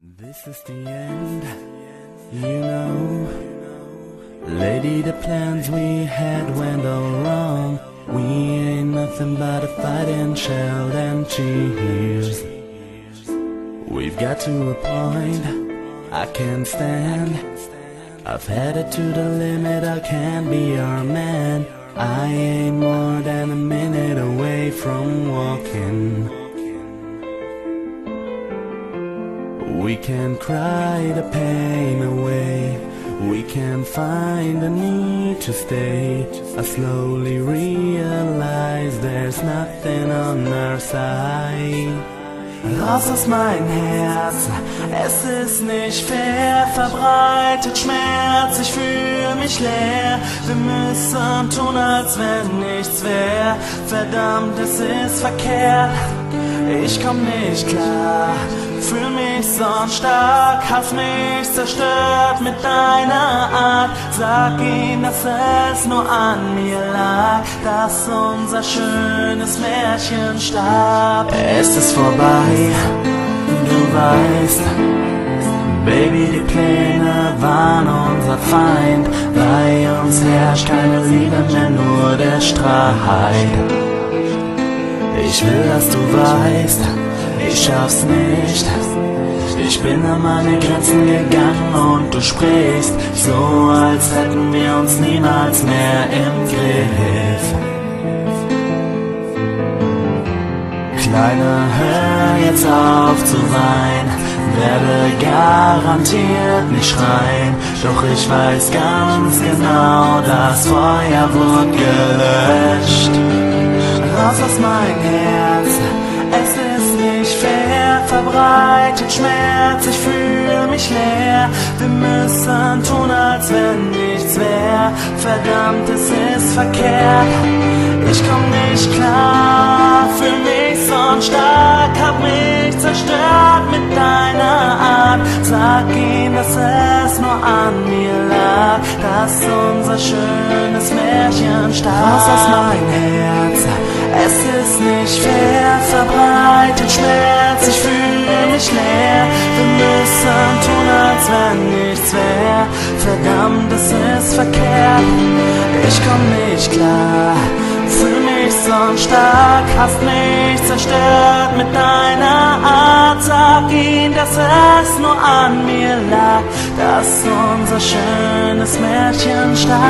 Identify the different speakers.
Speaker 1: This is the end, you know. Lady, the plans we had went all wrong. We ain't nothing but a fighting shout and cheers. We've got to a point I can't stand. I've had it to the limit, I can't be your man. I ain't more than a minute away from walking. We can cry the pain away. We can find the need to stay. I slowly realize there's nothing on our side. Raus aus mein Herz, es ist nicht fair. Verbreitet Schmerz, ich fühl mich leer. Wir müssen tun, als wenn nichts wär. Verdammt, es ist verkehrt. Ich komm nicht klar, fühl mich sonst stark, hast mich zerstört mit deiner Art. Sag ihm, dass es nur an mir lag, dass unser schönes Märchen starb. Es ist vorbei, du weißt, Baby, die Pläne waren unser Feind. Bei uns herrscht keine Liebe mehr, nur der Streit. Ich will, dass du weißt, ich schaff's nicht. Ich bin an meine Grenzen gegangen und du sprichst so, als hätten wir uns niemals mehr im Griff. Kleiner, hör jetzt auf zu weinen, werde garantiert nicht schreien. Doch ich weiß ganz genau, das Feuer wird gelöscht. Raus aus mein Herz, es ist nicht fair. Verbreitet Schmerz, ich fühle mich leer. Wir müssen tun, als wenn nichts wär. Verdammt, es ist verkehrt. Ich komm nicht klar, fühl mich sonst stark. Hab mich zerstört mit deiner Art. Sag ihm, dass es nur an mir lag, dass unser schönes Märchen starb. Raus aus mein Herz, es ist nicht fair. Verbreitet Schmerz, ich fühle mich leer. Wir müssen tun, als wenn nichts wär. Verdammt, es ist verkehrt. Ich komm nicht klar, fühl mich sonst stark. Hast mich zerstört mit deiner Art. Sag ihm, dass es nur an mir lag, dass unser schönes Märchen starb.